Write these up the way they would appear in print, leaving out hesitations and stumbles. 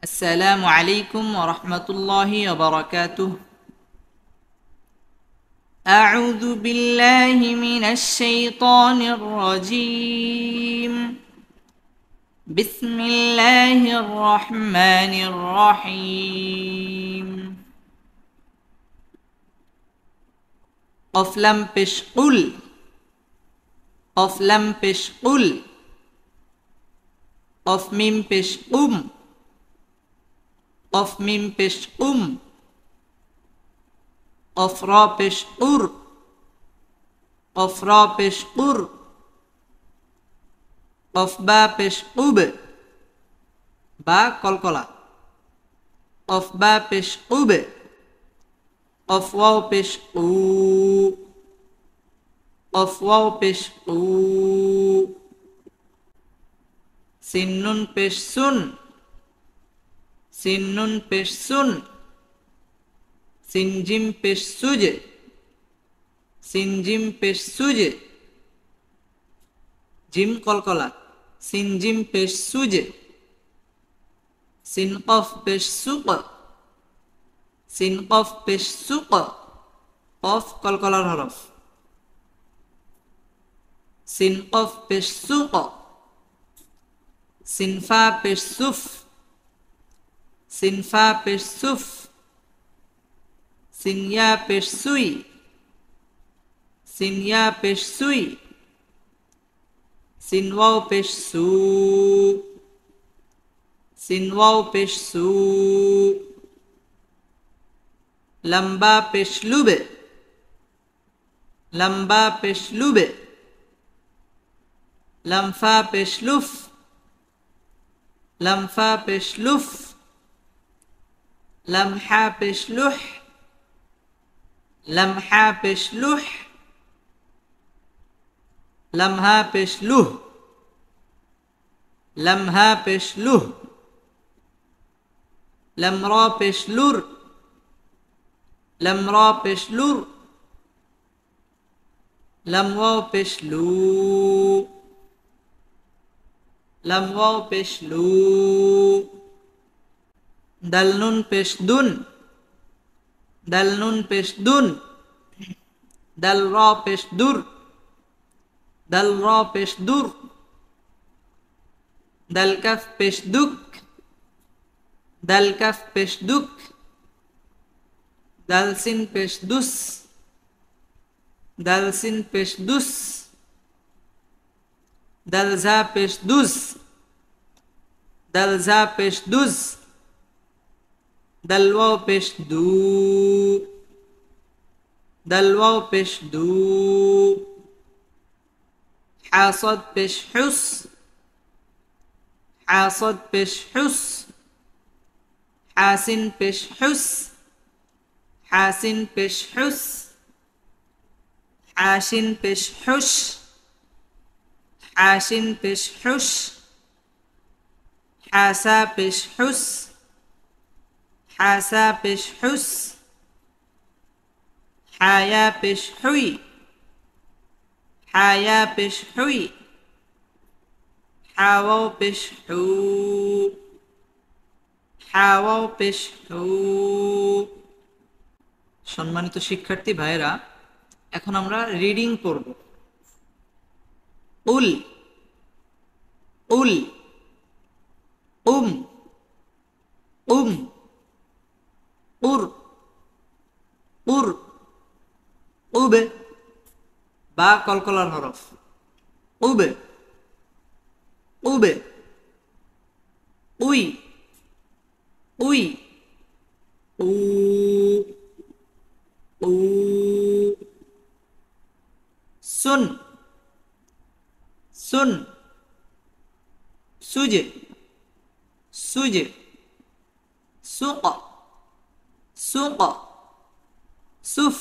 السلام عليكم ورحمة الله وبركاته. أعوذ بالله من الشيطان الرجيم. بسم الله الرحمن الرحيم. قف لم পেশ قل. قف لم পেশ قل. قف ميم পেশ قم. قف ميم পেশ قم. قف را পেশ قر. قف را পেশ قر. قف با পেশ قب. با কলকলা. قف با পেশ قب. قف واو পেশ قو. قف واو পেশ قو. সিন নুন পেশ সুন. সিন নুন পেশ সুন. সিন জিম পেশ সুজ. সিন জিম পেশ সুজ. জিম কলকলা. সিন জিম পেশ সুজ. সিন কফ পেশ সুক. সিন কফ পেশ সুক. কফ কলকলার হরফ. সিন কফ পেশ সুক. সিন ফা পেশ সুফ. সিন ফা পেশ সুফ. সিন ইয়া পেশ সুই. সিন ইয়া পেশ সুই. সিন ওয়াও পেশ সু. সিন ওয়াও পেশ সু. লম্বা পেশ লুবে. লম্বা পেশ লুবে. লমফা পেশ লুফ. লমফা পেশ লুফ. লমহা পেশ লুহ. লমহা পেশ লুহ. লমহা পেশ লুহ. লমহা পেশ লুহ. লমরা পেশ লুর. লমরা পেশ লুর. লমওয়াও পেশ লু. লমওয়াও পেশ লু. দাল নুন পেশ দুন. দাল নুন পেশ দুন. দাল রা পেশ দুর. দাল রা পেশ দুর. দাল কাফ পেশ দুক. দাল কাফ পেশ দুক. দাল সিন পেশ দুস. দাল সিন পেশ দুস. দাল ঝা পেশ দুজ. দাল ঝা পেশ দুজ. দাল ওয়াও পেশ দু. দাল ওয়াও পেশ দু. হা صاد পেশ হুস. হা صاد পেশ হুস. হা সিন পেশ হুস. হা সিন পেশ হুস. হা শিন পেশ হুস. হা শিন পেশ হুস. হা সা পেশ হুস. হা সা পেশ হুস. হা ইয়া পেশ হুই. হা ইয়া পেশ হুই. হা ওয়াও পেশ হু. হা ওয়াও পেশ হু। সম্মানিত শিক্ষার্থী ভাইরা, এখন আমরা রিডিং পড়ব। উল, উল, উম, উম, উর, উর, উবে। বা কলকলার হরফ। উবে, উবে। উই, উই, উ, উ। সুন, সুন, সুজে, সুজে। সুক, সুক, সুফ,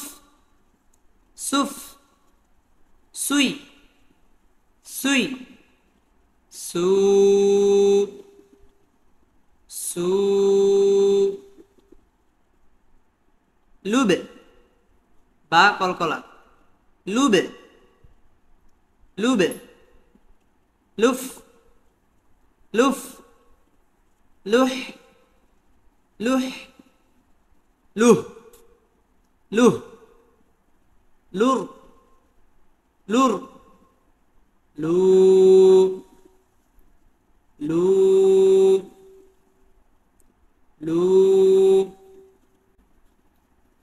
সুফ। সুই, সুই, সু, সু। লুবে, বা কলকলা। লুবে, লুবে। লুফ, লুফ, লুহ, লুহ লুহ লুহ লুর লুর লু লু লু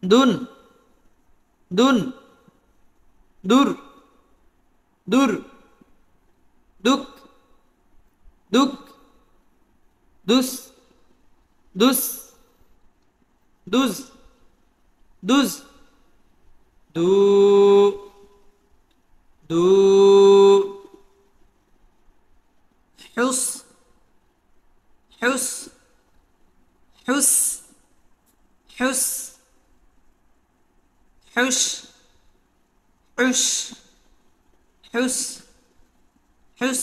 দুন দুন দুর দুর দুক দুক দুস দুস দুজ দুজ দু দু হুস হুস হুস হুস হুস হুস হুস হুস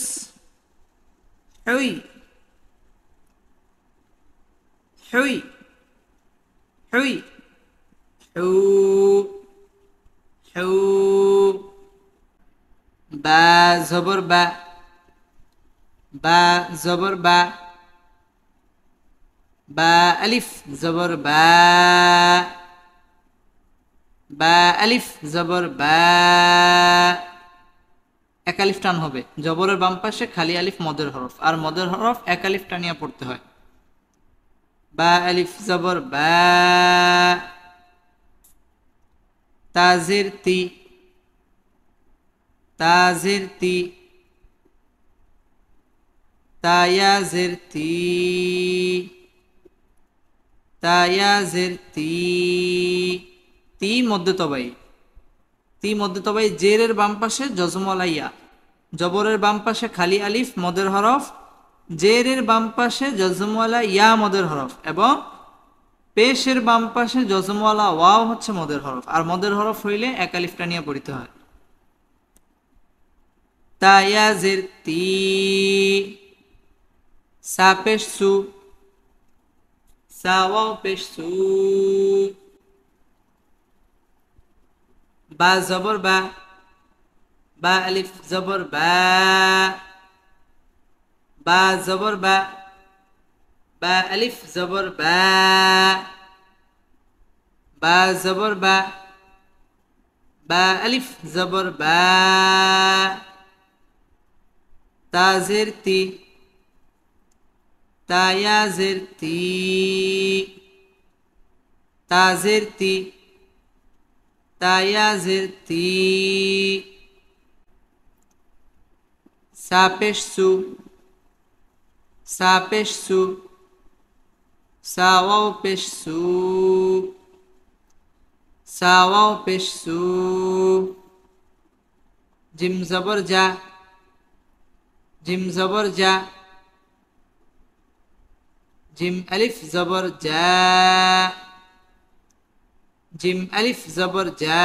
হুই হুই হুই হু হু বা জবর বা বা জবর বা বা আলিফ জবর বা বা আলিফ জবর বা এক আলিফ টান হবে জবরের বাম পাশে খালি আলিফ মদের হরফ আর মদের হরফ এক আলিফ টানিয়া পড়তে হয় বা আলিফ জবর বা তাজির তি তাজির তি তায়াজির তি তায়াজির তি তি মধ্যে তবাই তি মধ্যে তবাই জেরের বাম পাশে জজমওয়ালা ইয়া জবরের বাম পাশে খালি আলিফ মদের হরফ জেরের বাম পাশে জজমওয়ালা ইয়া মদের হরফ এবং পেশের বাম পাশে জজমওয়ালা ওয়াও হচ্ছে মদের হরফ আর মদের হরফ হইলে এক আলিফটা নিয়ে পড়িতে হয় তায়াজির তি সা পেশ সু সা ওয়াও পেশ সু বা জবর বা বা আলিফ জবর বা বা জবর বা বা আলিফ জবর বা বা জবর বা বা আলিফ জবর বা তাজের তি তায়াজের তি তাজের তি তায়াজের তি সাপেশ সু সাপেশ সু সাওয়াও পেশ সু সাওয়াও পেশ সু জিম জবর যা জিম জবর যা জিম আলিফ জবর যা জিম আলিফ জবর যা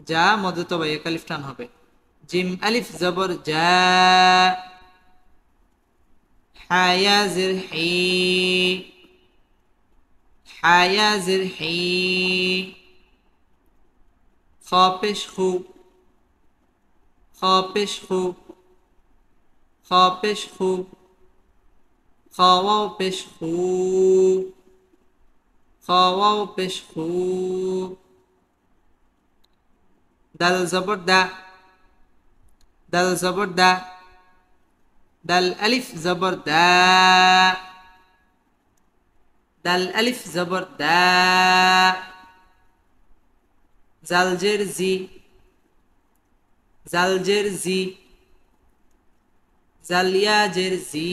যা মধ্যে তবাই এক আলিফ টান হবে জিম আলিফ জবর যা হায়া জির হি হায়া জির হি খা পেশ খু খা পেশ খু খা পেশ খু খাওয়াও পেশ খু খাওয়াও পেশ খু দাল জবর দা দাল জবর দা দাল আলিফ জবর দা দাল আলিফ জবর দা জাল জের জি জাল জের জি জালিয়া জের জি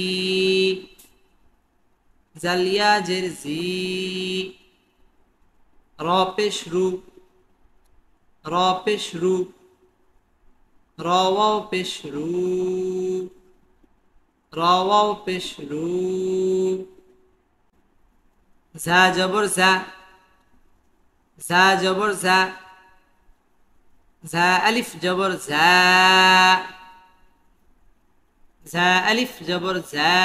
জালিয়া জের জি র পেশ রু র পেশ রু রওয়াও পেশ রু রওয়াও পেশ রু ঝা জবর ঝা ঝা জবর ঝা ঝা আলিফ জবর ঝা ঝা আলিফ জবর ঝা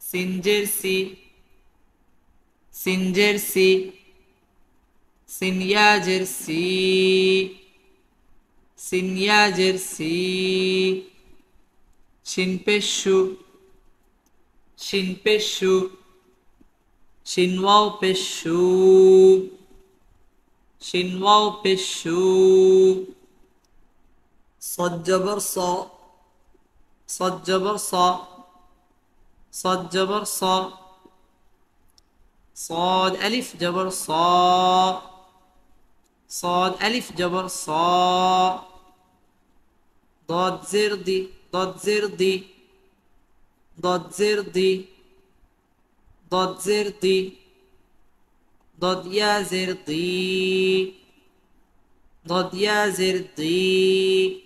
সিনজের সি সিনজের সি সিনিয়াজের সি সিনিয়াজের সি শিন পেশ শু, শিন পেশ শু, শিন ওয়াও পেশ শু, শিন ওয়াও পেশ শু। صاد جبر صا، صاد جبر صا، صاد جبر صا. صاد ألف جبر صا، صاد ألف جبر صا. ضاد زر دي، ضاد زر دي، ضاد زر دي، ضاد زر دي. ضاد يا زر دي، ضاد يا زر دي.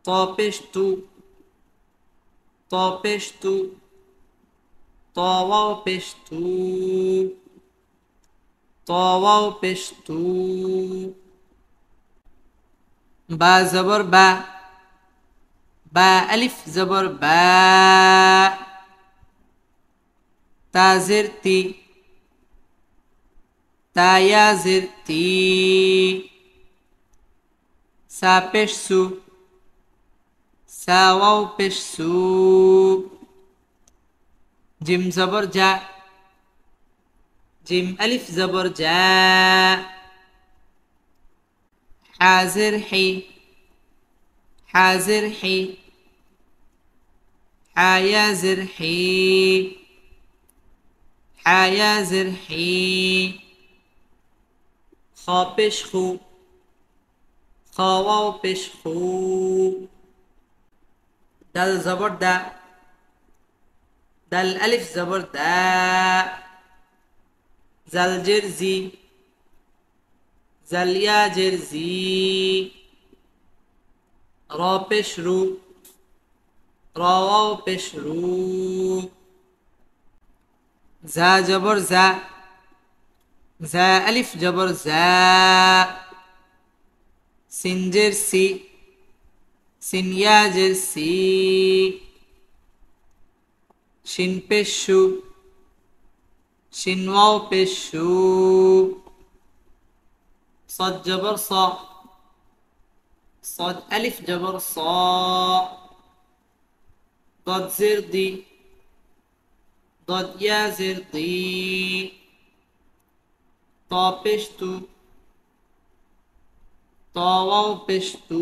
طا পেশ তু، طا পেশ তু، طا واو পেশ তু، طا واو পেশ তু. বা জবর বা، বা আলিফ জবর বা, তা জের তি, তা ইয়া জের তি, সা পেশ সু, সা ওয়াও পেশ সু. জিম জবর জা, জিম আলিফ জবর জা, হাজের হি, হাজের হি, হায়া জের হি, হায়া জের হি. খা পেশ খু, খা ওয়াও পেশ খু. দাল জবর দা, দাল আলিফ জবর দা, জাল জের জি, জাল ইয়া জের জি, রা পেশ রু, রা ওয়াও পেশ রু. জা জবর জা, জা আলিফ জবর জা, সিন জের সি, সিন ইয়া জের সি, শিন পেশ শু, শিন ওয়াও পেশ শু. صاد جبر صا، صاد ألف جبر صا. ضاد زر دي، ضاد يا زر دي. طا পেশ তু، طا واو পেশ তু.